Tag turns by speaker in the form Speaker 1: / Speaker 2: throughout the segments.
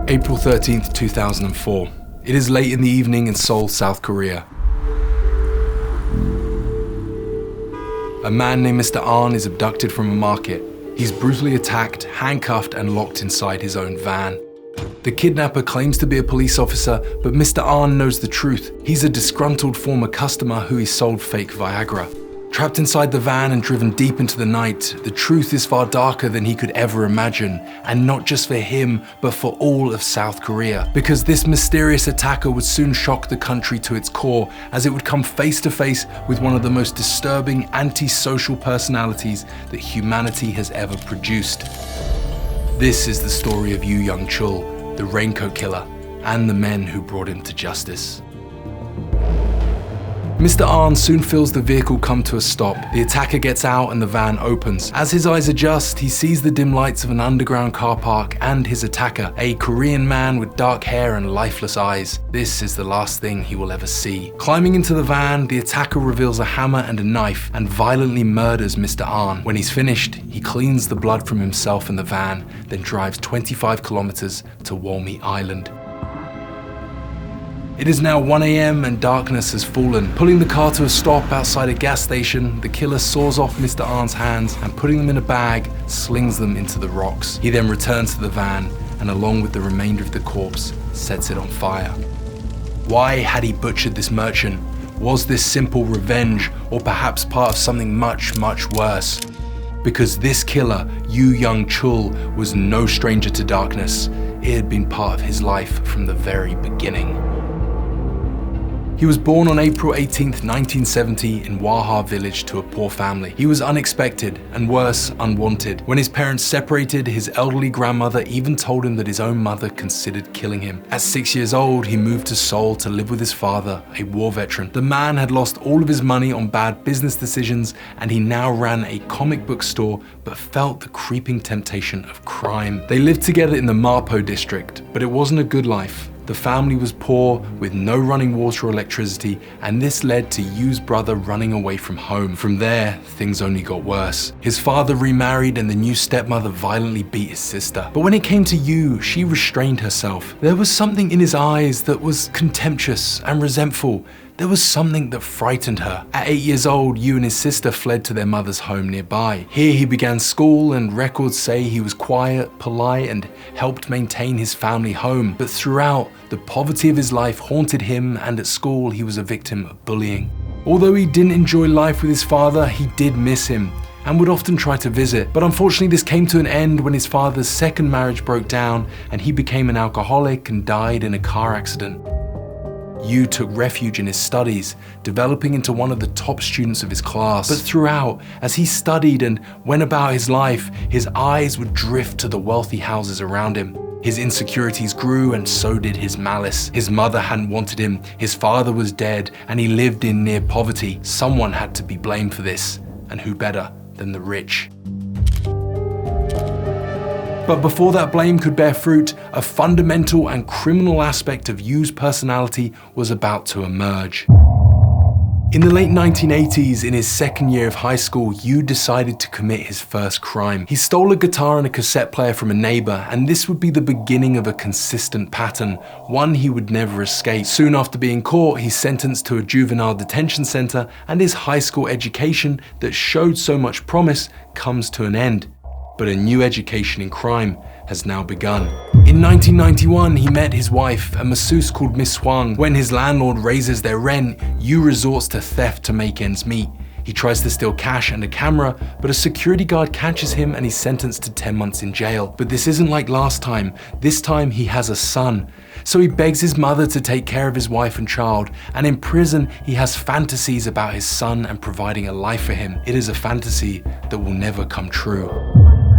Speaker 1: April 13th, 2004. It is late in the evening in Seoul, South Korea. A man named Mr. Ahn is abducted from a market. He's brutally attacked, handcuffed, and locked inside his own van. The kidnapper claims to be a police officer, but Mr. Ahn knows the truth. He's a disgruntled former customer who he sold fake Viagra. Trapped inside the van and driven deep into the night, the truth is far darker than he could ever imagine, and not just for him, but for all of South Korea. Because this mysterious attacker would soon shock the country to its core, as it would come face to face with one of the most disturbing antisocial personalities that humanity has ever produced. This is the story of Yoo Young-Chul, the Raincoat Killer, and the men who brought him to justice. Mr. Ahn soon feels the vehicle come to a stop. The attacker gets out and the van opens. As his eyes adjust, he sees the dim lights of an underground car park and his attacker, a Korean man with dark hair and lifeless eyes. This is the last thing he will ever see. Climbing into the van, the attacker reveals a hammer and a knife and violently murders Mr. Ahn. When he's finished, he cleans the blood from himself and the van, then drives 25 kilometers to Walmy Island. It is now 1 a.m. and darkness has fallen. Pulling the car to a stop outside a gas station, the killer saws off Mr. Ahn's hands and, putting them in a bag, slings them into the rocks. He then returns to the van and, along with the remainder of the corpse, sets it on fire. Why had he butchered this merchant? Was this simple revenge, or perhaps part of something much, much worse? Because this killer, Yoo Young-Chul, was no stranger to darkness. It had been part of his life from the very beginning. He was born on April 18th, 1970 in Waha village to a poor family. He was unexpected and worse, unwanted. When his parents separated, his elderly grandmother even told him that his own mother considered killing him. At 6 years old, he moved to Seoul to live with his father, a war veteran. The man had lost all of his money on bad business decisions, and he now ran a comic book store but felt the creeping temptation of crime. They lived together in the Mapo district, but it wasn't a good life. The family was poor, with no running water or electricity, and this led to Yoo's brother running away from home. From there, things only got worse. His father remarried and the new stepmother violently beat his sister. But when it came to Yoo, she restrained herself. There was something in his eyes that was contemptuous and resentful. There was something that frightened her. At 8 years old, Yoo and his sister fled to their mother's home nearby. Here he began school, and records say he was quiet, polite, and helped maintain his family home. But throughout, the poverty of his life haunted him, and at school he was a victim of bullying. Although he didn't enjoy life with his father, he did miss him and would often try to visit. But unfortunately, this came to an end when his father's second marriage broke down and he became an alcoholic and died in a car accident. Yoo took refuge in his studies, developing into one of the top students of his class. But throughout, as he studied and went about his life, his eyes would drift to the wealthy houses around him. His insecurities grew, and so did his malice. His mother hadn't wanted him, his father was dead, and he lived in near poverty. Someone had to be blamed for this, and who better than the rich? But before that blame could bear fruit, a fundamental and criminal aspect of Yoo's personality was about to emerge. In the late 1980s, in his second year of high school, Yoo decided to commit his first crime. He stole a guitar and a cassette player from a neighbor, and this would be the beginning of a consistent pattern, one he would never escape. Soon after being caught, he's sentenced to a juvenile detention center, and his high school education that showed so much promise comes to an end. But a new education in crime has now begun. In 1991, he met his wife, a masseuse called Miss Hwang. When his landlord raises their rent, Yoo resorts to theft to make ends meet. He tries to steal cash and a camera, but a security guard catches him and he's sentenced to 10 months in jail. But this isn't like last time. This time he has a son. So he begs his mother to take care of his wife and child, and in prison he has fantasies about his son and providing a life for him. It is a fantasy that will never come true.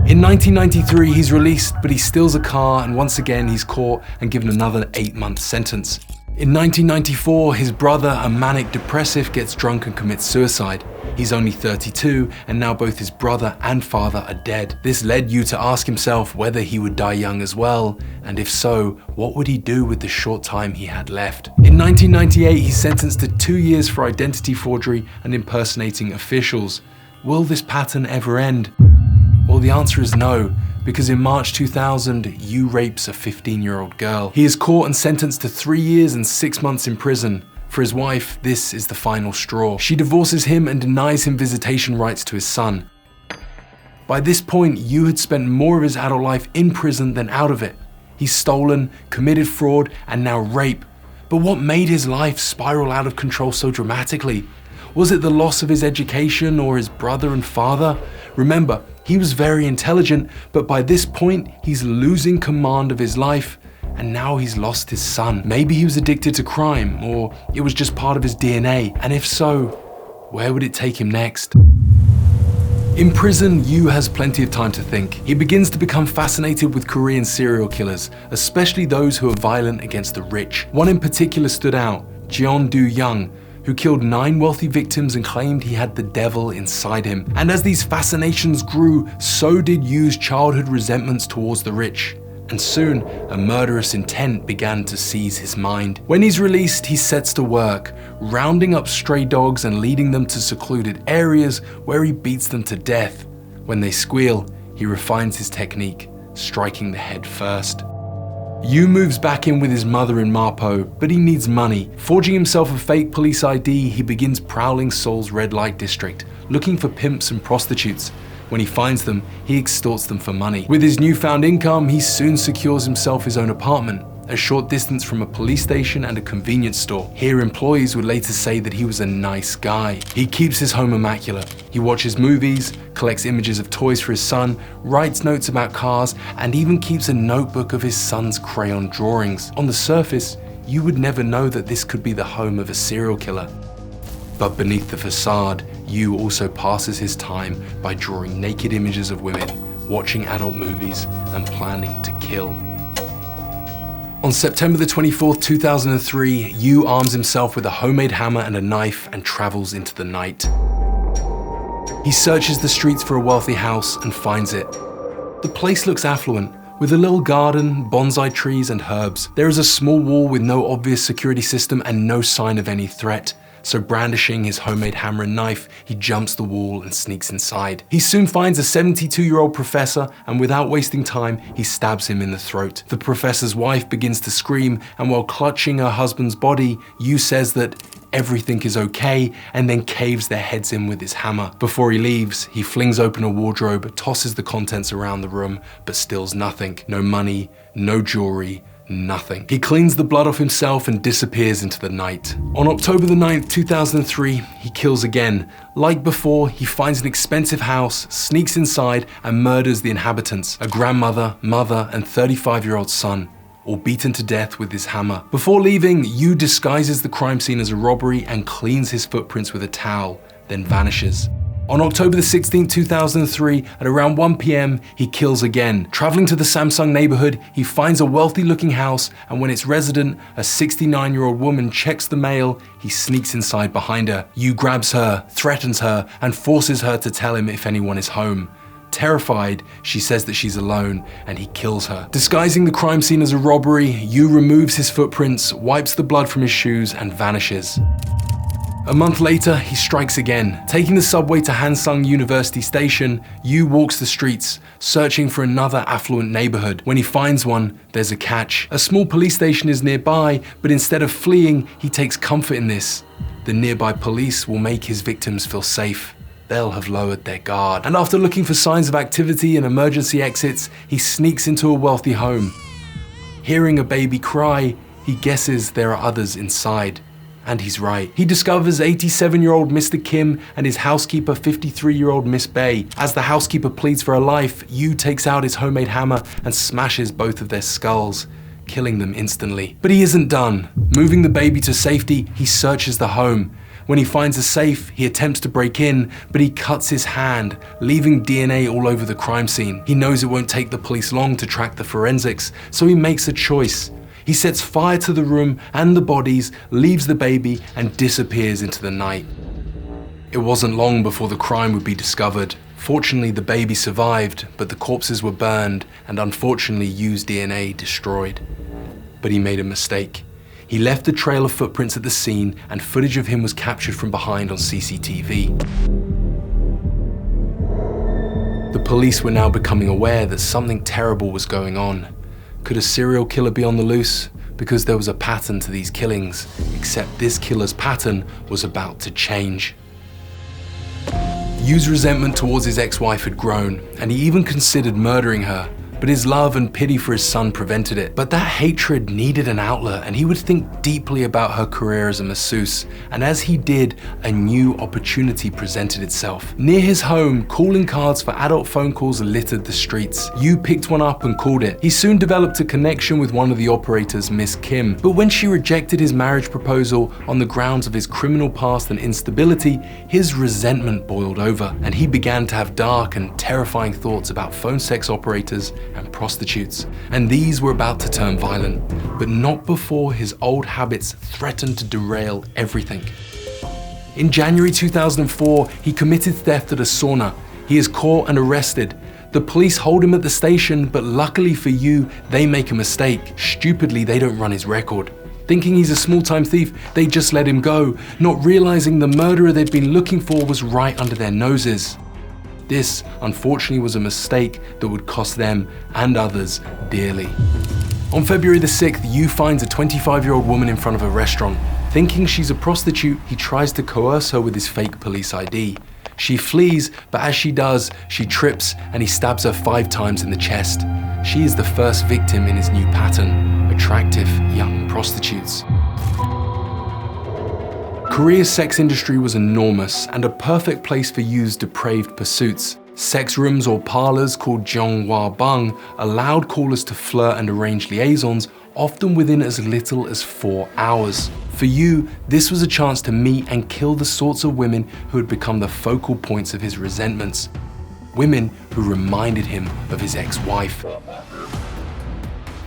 Speaker 1: In 1993, he's released, but he steals a car, and once again he's caught and given another 8-month sentence. In 1994, his brother, a manic depressive, gets drunk and commits suicide. He's only 32, and now both his brother and father are dead. This led Yoo to ask himself whether he would die young as well, and if so, what would he do with the short time he had left? In 1998, he's sentenced to 2 years for identity forgery and impersonating officials. Will this pattern ever end? Well, the answer is no, because in March 2000, Yoo rapes a 15-year-old girl. He is caught and sentenced to 3 years and 6 months in prison. For his wife, this is the final straw. She divorces him and denies him visitation rights to his son. By this point, Yoo had spent more of his adult life in prison than out of it. He's stolen, committed fraud, and now rape. But what made his life spiral out of control so dramatically? Was it the loss of his education or his brother and father? Remember, he was very intelligent, but by this point, he's losing command of his life, and now he's lost his son. Maybe he was addicted to crime, or it was just part of his DNA, and if so, where would it take him next? In prison, Yoo has plenty of time to think. He begins to become fascinated with Korean serial killers, especially those who are violent against the rich. One in particular stood out, Jeon Do-young, who killed 9 wealthy victims and claimed he had the devil inside him. And as these fascinations grew, so did Yoo's childhood resentments towards the rich. And soon, a murderous intent began to seize his mind. When he's released, he sets to work, rounding up stray dogs and leading them to secluded areas where he beats them to death. When they squeal, he refines his technique, striking the head first. Yoo moves back in with his mother in Mapo, but he needs money. Forging himself a fake police ID, he begins prowling Seoul's red light district, looking for pimps and prostitutes. When he finds them, he extorts them for money. With his newfound income, he soon secures himself his own apartment, a short distance from a police station and a convenience store. Here, employees would later say that he was a nice guy. He keeps his home immaculate. He watches movies, collects images of toys for his son, writes notes about cars, and even keeps a notebook of his son's crayon drawings. On the surface, you would never know that this could be the home of a serial killer. But beneath the facade, Yoo also passes his time by drawing naked images of women, watching adult movies, and planning to kill. On September the 24th, 2003, Yoo arms himself with a homemade hammer and a knife and travels into the night. He searches the streets for a wealthy house and finds it. The place looks affluent, with a little garden, bonsai trees, and herbs. There is a small wall with no obvious security system and no sign of any threat. So brandishing his homemade hammer and knife, he jumps the wall and sneaks inside. He soon finds a 72-year-old professor, and without wasting time, he stabs him in the throat. The professor's wife begins to scream, and while clutching her husband's body, Yoo says that everything is okay, and then caves their heads in with his hammer. Before he leaves, he flings open a wardrobe, tosses the contents around the room, but steals nothing. No money, no jewelry, nothing. He cleans the blood off himself and disappears into the night. On October the 9th, 2003, he kills again. Like before, he finds an expensive house, sneaks inside, and murders the inhabitants, a grandmother, mother, and 35-year-old son, all beaten to death with his hammer. Before leaving, Yoo disguises the crime scene as a robbery and cleans his footprints with a towel, then vanishes. On October the 16th, 2003, at around 1 p.m, he kills again. Traveling to the Samsung neighborhood, he finds a wealthy-looking house, and when its resident, a 69-year-old woman, checks the mail, he sneaks inside behind her. Yoo grabs her, threatens her, and forces her to tell him if anyone is home. Terrified, she says that she's alone, and he kills her. Disguising the crime scene as a robbery, Yoo removes his footprints, wipes the blood from his shoes, and vanishes. A month later, he strikes again. Taking the subway to Hansung University Station, Yoo walks the streets, searching for another affluent neighborhood. When he finds one, there's a catch. A small police station is nearby, but instead of fleeing, he takes comfort in this. The nearby police will make his victims feel safe. They'll have lowered their guard. And after looking for signs of activity and emergency exits, he sneaks into a wealthy home. Hearing a baby cry, he guesses there are others inside. And he's right. He discovers 87-year-old Mr. Kim and his housekeeper, 53-year-old Miss Bae. As the housekeeper pleads for her life, Yoo takes out his homemade hammer and smashes both of their skulls, killing them instantly. But he isn't done. Moving the baby to safety, he searches the home. When he finds a safe, he attempts to break in, but he cuts his hand, leaving DNA all over the crime scene. He knows it won't take the police long to track the forensics, so he makes a choice. He sets fire to the room and the bodies, leaves the baby, and disappears into the night. It wasn't long before the crime would be discovered. Fortunately, the baby survived, but the corpses were burned and unfortunately Yoo's DNA destroyed. But he made a mistake. He left a trail of footprints at the scene, and footage of him was captured from behind on CCTV. The Police were now becoming aware that something terrible was going on. Could a serial killer be on the loose? Because there was a pattern to these killings, except this killer's pattern was about to change. Yoo's resentment towards his ex-wife had grown, and he even considered murdering her, but his love and pity for his son prevented it. But that hatred needed an outlet, and he would think deeply about her career as a masseuse, and as he did, a new opportunity presented itself. Near his home, calling cards for adult phone calls littered the streets. Yoo picked one up and called it. He soon developed a connection with one of the operators, Miss Kim, but when she rejected his marriage proposal on the grounds of his criminal past and instability, his resentment boiled over, and he began to have dark and terrifying thoughts about phone sex operators and prostitutes, and these were about to turn violent, but not before his old habits threatened to derail everything. In January 2004, he committed theft at a sauna. He is caught and arrested. The police hold him at the station, but luckily for Yoo, they make a mistake. Stupidly, they don't run his record. Thinking he's a small-time thief, they just let him go, not realizing the murderer they'd been looking for was right under their noses. This, unfortunately, was a mistake that would cost them and others dearly. On February the 6th, Yoo finds a 25-year-old woman in front of a restaurant. Thinking she's a prostitute, he tries to coerce her with his fake police ID. She flees, but as she does, she trips and he stabs her 5 times in the chest. She is the first victim in his new pattern: attractive young prostitutes. Korea's sex industry was enormous and a perfect place for Yoo's depraved pursuits. Sex rooms or parlors called Jeonghwa-bang allowed callers to flirt and arrange liaisons, often within as little as 4 hours. For Yoo, this was a chance to meet and kill the sorts of women who had become the focal points of his resentments. Women who reminded him of his ex-wife.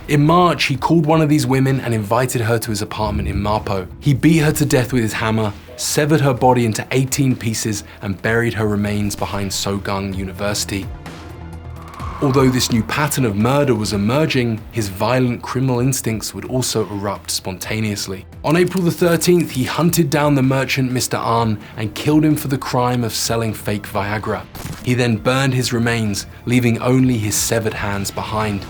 Speaker 1: In March, he called one of these women and invited her to his apartment in Mapo. He beat her to death with his hammer, severed her body into 18 pieces, and buried her remains behind Sogang University. Although this new pattern of murder was emerging, his violent criminal instincts would also erupt spontaneously. On April the 13th, he hunted down the merchant Mr. An and killed him for the crime of selling fake Viagra. He then burned his remains, leaving only his severed hands behind.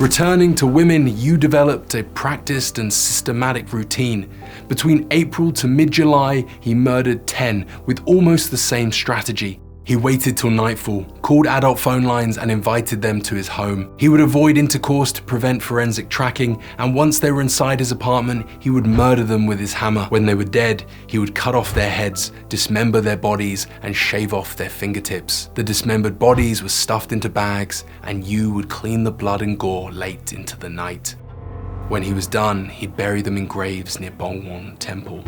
Speaker 1: Returning to women, Yoo developed a practiced and systematic routine. Between April to mid-July, he murdered 10 with almost the same strategy. He waited till nightfall, called adult phone lines and invited them to his home. He would avoid intercourse to prevent forensic tracking, and once they were inside his apartment, he would murder them with his hammer. When they were dead, he would cut off their heads, dismember their bodies, and shave off their fingertips. The dismembered bodies were stuffed into bags, and Yoo would clean the blood and gore late into the night. When he was done, he'd bury them in graves near Bongwon Temple.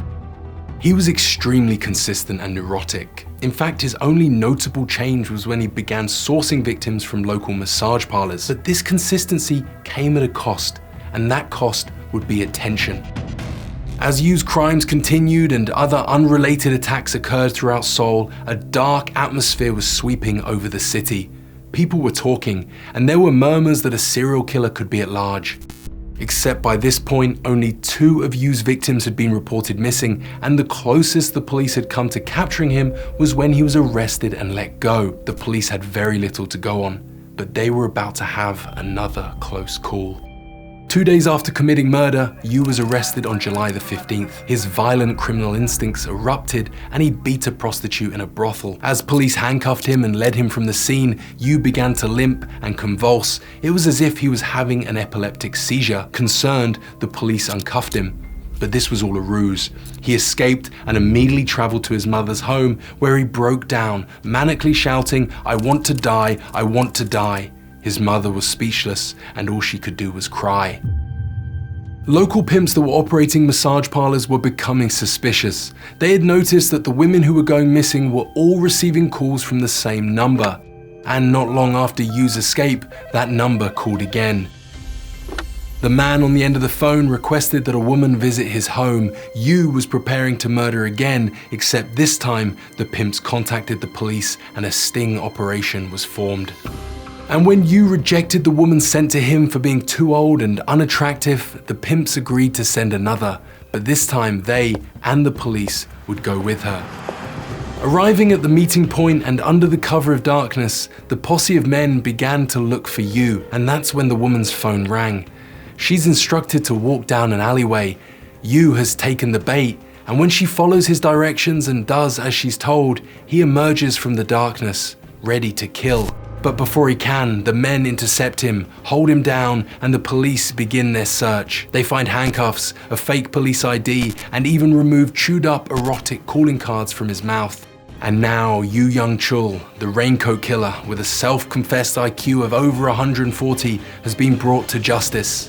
Speaker 1: He was extremely consistent and neurotic. In fact, his only notable change was when he began sourcing victims from local massage parlors. But this consistency came at a cost, and that cost would be attention. As Yoo's crimes continued and other unrelated attacks occurred throughout Seoul, a dark atmosphere was sweeping over the city. People were talking, and there were murmurs that a serial killer could be at large. Except by this point, only 2 of Yoo's victims had been reported missing, and the closest the police had come to capturing him was when he was arrested and let go. The police had very little to go on, but they were about to have another close call. 2 days after committing murder, Yoo was arrested on July the 15th. His violent criminal instincts erupted and he beat a prostitute in a brothel. As police handcuffed him and led him from the scene, Yoo began to limp and convulse. It was as if he was having an epileptic seizure. Concerned, the police uncuffed him. But this was all a ruse. He escaped and immediately traveled to his mother's home, where he broke down, manically shouting, "I want to die, I want to die." His mother was speechless, and all she could do was cry. Local pimps that were operating massage parlors were becoming suspicious. They had noticed that the women who were going missing were all receiving calls from the same number. And not long after Yoo's escape, that number called again. The man on the end of the phone requested that a woman visit his home. Yoo was preparing to murder again, except this time the pimps contacted the police and a sting operation was formed. And when Yoo rejected the woman sent to him for being too old and unattractive, the pimps agreed to send another, but this time they and the police would go with her. Arriving at the meeting point and under the cover of darkness, the posse of men began to look for Yoo, and that's when the woman's phone rang. She's instructed to walk down an alleyway. Yoo has taken the bait, and when she follows his directions and does as she's told, he emerges from the darkness, ready to kill. But before he can, the men intercept him, hold him down, and the police begin their search. They find handcuffs, a fake police ID, and even remove chewed up erotic calling cards from his mouth. And now Yoo Young-Chul, the Raincoat Killer, with a self-confessed IQ of over 140, has been brought to justice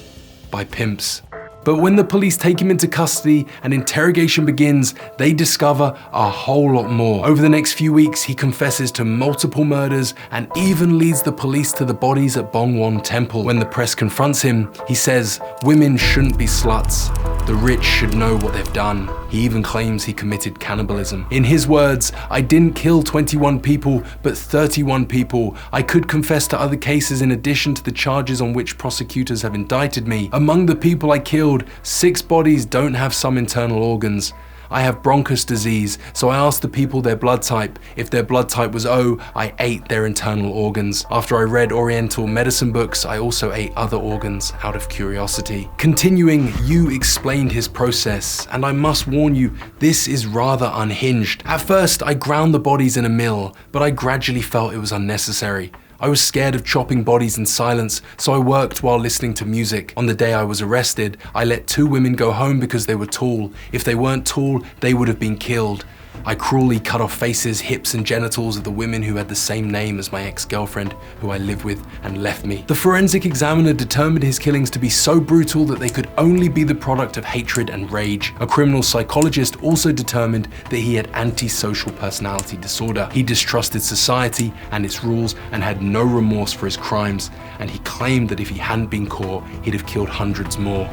Speaker 1: by pimps. But when the police take him into custody and interrogation begins, they discover a whole lot more. Over the next few weeks, he confesses to multiple murders and even leads the police to the bodies at Bongwon Temple. When the press confronts him, he says, "Women shouldn't be sluts. The rich should know what they've done." He even claims he committed cannibalism. In his words, "I didn't kill 21 people, but 31 people. I could confess to other cases in addition to the charges on which prosecutors have indicted me. Among the people I killed, 6 bodies don't have some internal organs. I have bronchus disease, so I asked the people their blood type. If their blood type was O, I ate their internal organs. After I read Oriental medicine books, I also ate other organs out of curiosity." Continuing, Yoo explained his process, and I must warn you, this is rather unhinged. "At first, I ground the bodies in a mill, but I gradually felt it was unnecessary. I was scared of chopping bodies in silence, so I worked while listening to music. On the day I was arrested, I let 2 women go home because they were tall. If they weren't tall, they would have been killed. I cruelly cut off faces, hips, and genitals of the women who had the same name as my ex-girlfriend, who I lived with and left me." The forensic examiner determined his killings to be so brutal that they could only be the product of hatred and rage. A criminal psychologist also determined that he had antisocial personality disorder. He distrusted society and its rules and had no remorse for his crimes, and he claimed that if he hadn't been caught, he'd have killed hundreds more.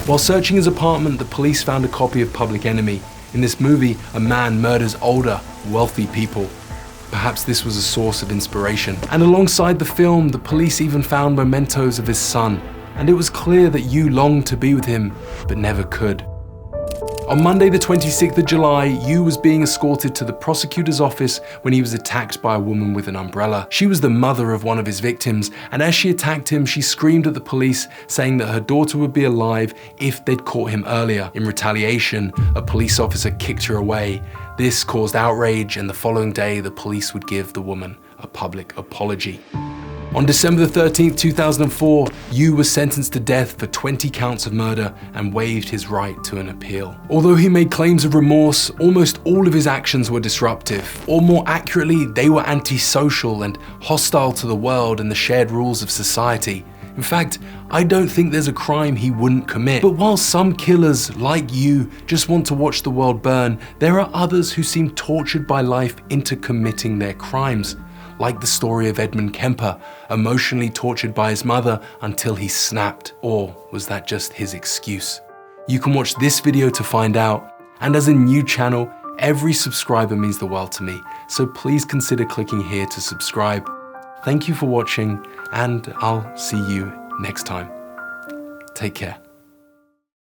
Speaker 1: While searching his apartment, the police found a copy of Public Enemy. In this movie, a man murders older, wealthy people. Perhaps this was a source of inspiration. And alongside the film, the police even found mementos of his son, and it was clear that Yoo longed to be with him, but never could. On Monday the 26th of July, Yoo was being escorted to the prosecutor's office when he was attacked by a woman with an umbrella. She was the mother of one of his victims, and as she attacked him, she screamed at the police, saying that her daughter would be alive if they'd caught him earlier. In retaliation, a police officer kicked her away. This caused outrage, and the following day, the police would give the woman a public apology. On December 13th, 2004, Yoo was sentenced to death for 20 counts of murder and waived his right to an appeal. Although he made claims of remorse, almost all of his actions were disruptive, or more accurately, they were antisocial and hostile to the world and the shared rules of society. In fact, I don't think there's a crime he wouldn't commit. But while some killers, like Yoo, just want to watch the world burn, there are others who seem tortured by life into committing their crimes. Like the story of Edmund Kemper, emotionally tortured by his mother until he snapped. Or was that just his excuse? You can watch this video to find out. And as a new channel, every subscriber means the world to me, so please consider clicking here to subscribe. Thank you for watching, and I'll see you next time. Take care.